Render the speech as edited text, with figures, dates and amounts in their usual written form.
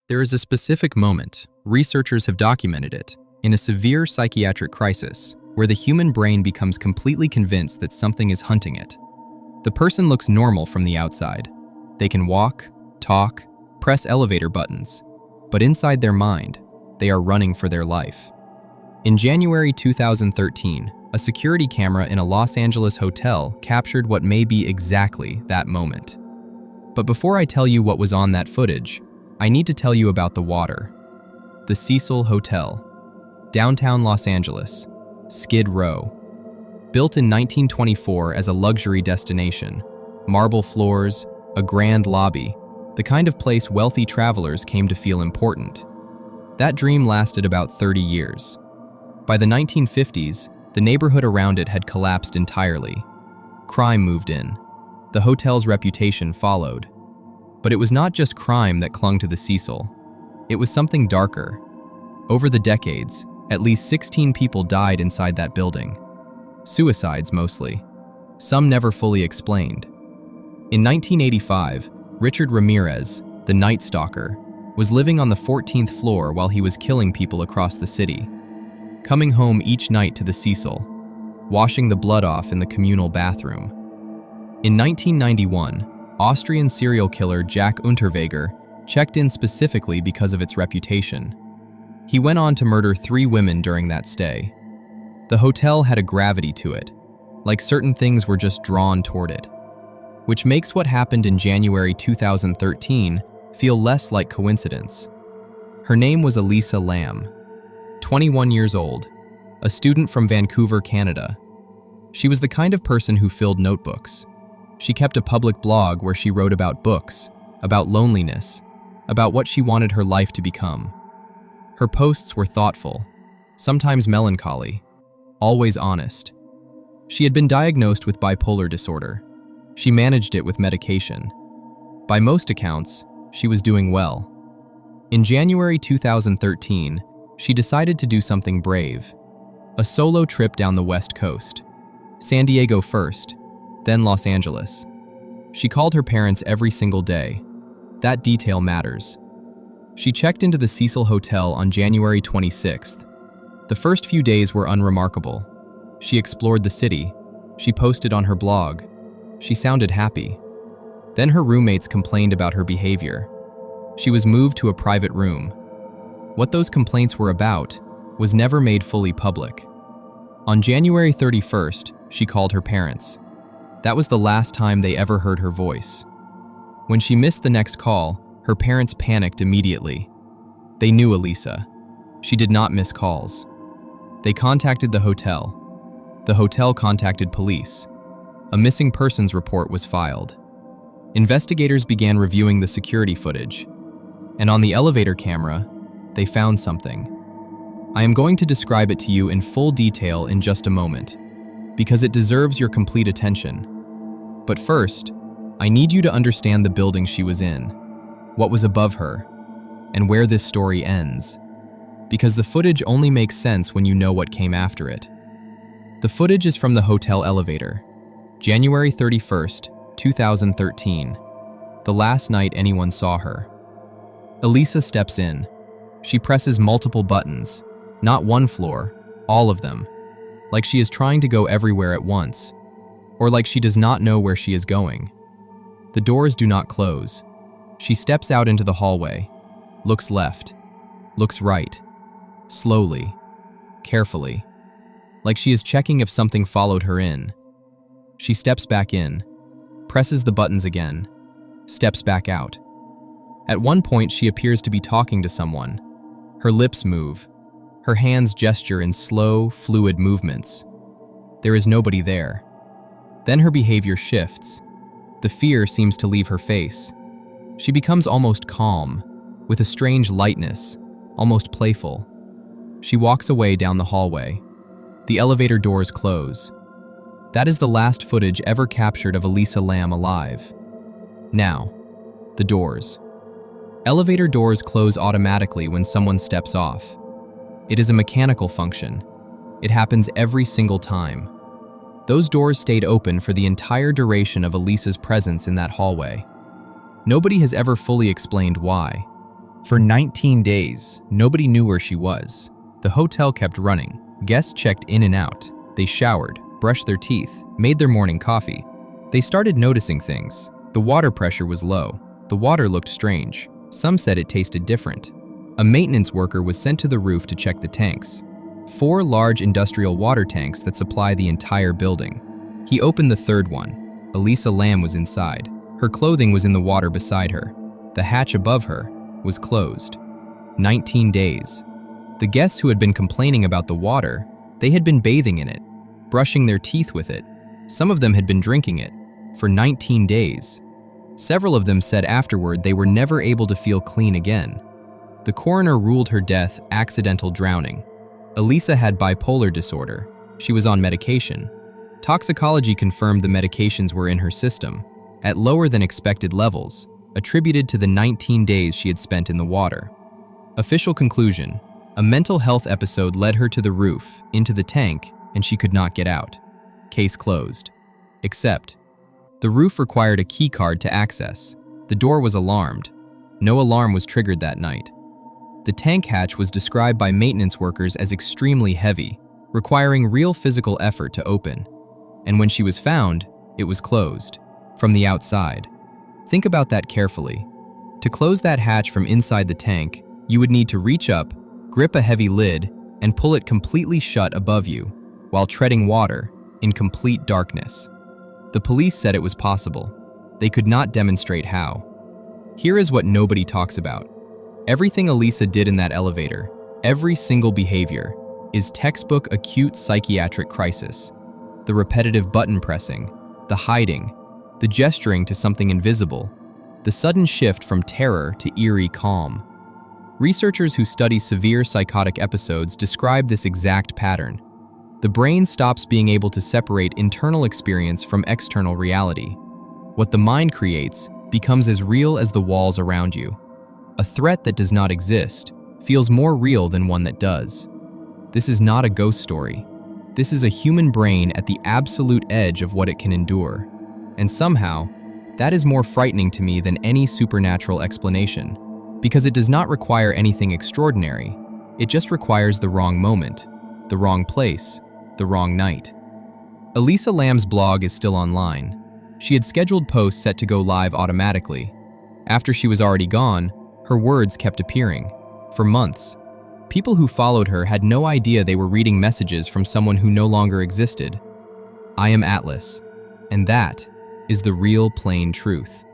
There is a specific moment, researchers have documented it, in a severe psychiatric crisis, where the human brain becomes completely convinced that something is hunting it. The person looks normal from the outside. They can walk, talk, press elevator buttons, but inside their mind, they are running for their life. In January 2013, a security camera in a Los Angeles hotel captured what may be exactly that moment. But before I tell you what was on that footage, I need to tell you about the water. The Cecil Hotel, downtown Los Angeles, Skid Row. Built in 1924 as a luxury destination, marble floors, a grand lobby, the kind of place wealthy travelers came to feel important. That dream lasted about 30 years. By the 1950s, the neighborhood around it had collapsed entirely. Crime moved in. The hotel's reputation followed. But it was not just crime that clung to the Cecil. It was something darker. Over the decades, at least 16 people died inside that building. Suicides mostly. Some never fully explained. In 1985, Richard Ramirez, the Night Stalker, was living on the 14th floor while he was killing people across the city, coming home each night to the Cecil, washing the blood off in the communal bathroom. In 1991, Austrian serial killer Jack Unterweger checked in specifically because of its reputation. He went on to murder 3 women during that stay. The hotel had a gravity to it, like certain things were just drawn toward it, which makes what happened in January 2013 feel less like coincidence. Her name was Elisa Lam, 21 years old, a student from Vancouver, Canada. She was the kind of person who filled notebooks. She kept a public blog where she wrote about books, about loneliness, about what she wanted her life to become. Her posts were thoughtful, sometimes melancholy, always honest. She had been diagnosed with bipolar disorder. She managed it with medication. By most accounts, she was doing well. In January 2013, she decided to do something brave. A solo trip down the West Coast. San Diego first, then Los Angeles. She called her parents every single day. That detail matters. She checked into the Cecil Hotel on January 26th. The first few days were unremarkable. She explored the city. She posted on her blog. She sounded happy. Then her roommates complained about her behavior. She was moved to a private room. What those complaints were about was never made fully public. On January 31st, she called her parents. That was the last time they ever heard her voice. When she missed the next call, her parents panicked immediately. They knew Elisa. She did not miss calls. They contacted the hotel. The hotel contacted police. A missing persons report was filed. Investigators began reviewing the security footage, and on the elevator camera, they found something. I am going to describe it to you in full detail in just a moment, because it deserves your complete attention. But first, I need you to understand the building she was in, what was above her, and where this story ends, because the footage only makes sense when you know what came after it. The footage is from the hotel elevator, January 31st, 2013, the last night anyone saw her. Elisa steps in. She presses multiple buttons, not one floor, all of them, like she is trying to go everywhere at once, or like she does not know where she is going. The doors do not close. She steps out into the hallway, looks left, looks right, slowly, carefully, like she is checking if something followed her in. She steps back in, presses the buttons again, steps back out. At one point, she appears to be talking to someone. Her lips move. Her hands gesture in slow, fluid movements. There is nobody there. Then her behavior shifts. The fear seems to leave her face. She becomes almost calm, with a strange lightness, almost playful. She walks away down the hallway. The elevator doors close. That is the last footage ever captured of Elisa Lam alive. Now, the doors. Elevator doors close automatically when someone steps off. It is a mechanical function. It happens every single time. Those doors stayed open for the entire duration of Elisa's presence in that hallway. Nobody has ever fully explained why. For 19 days, nobody knew where she was. The hotel kept running. Guests checked in and out. They showered, brushed their teeth, made their morning coffee. They started noticing things. The water pressure was low. The water looked strange. Some said it tasted different. A maintenance worker was sent to the roof to check the tanks. 4 large industrial water tanks that supply the entire building. He opened the third one. Elisa Lam was inside. Her clothing was in the water beside her. The hatch above her was closed. 19 days. The guests who had been complaining about the water, they had been bathing in it, brushing their teeth with it. Some of them had been drinking it for 19 days. Several of them said afterward they were never able to feel clean again. The coroner ruled her death accidental drowning. Elisa had bipolar disorder. She was on medication. Toxicology confirmed the medications were in her system, at lower than expected levels, attributed to the 19 days she had spent in the water. Official conclusion: a mental health episode led her to the roof, into the tank, and she could not get out. Case closed. Except, the roof required a key card to access. The door was alarmed. No alarm was triggered that night. The tank hatch was described by maintenance workers as extremely heavy, requiring real physical effort to open. And when she was found, it was closed, from the outside. Think about that carefully. To close that hatch from inside the tank, you would need to reach up, grip a heavy lid, and pull it completely shut above you, while treading water, in complete darkness. The police said it was possible. They could not demonstrate how. Here is what nobody talks about. Everything Elisa did in that elevator, every single behavior, is textbook acute psychiatric crisis. The repetitive button pressing, the hiding, the gesturing to something invisible, the sudden shift from terror to eerie calm. Researchers who study severe psychotic episodes describe this exact pattern. The brain stops being able to separate internal experience from external reality. What the mind creates becomes as real as the walls around you. A threat that does not exist feels more real than one that does. This is not a ghost story. This is a human brain at the absolute edge of what it can endure. And somehow, that is more frightening to me than any supernatural explanation, because it does not require anything extraordinary. It just requires the wrong moment, the wrong place, the wrong night. Elisa Lam's blog is still online. She had scheduled posts set to go live automatically. After she was already gone, her words kept appearing. For months, people who followed her had no idea they were reading messages from someone who no longer existed. I am Atlas, and that is the real plain truth.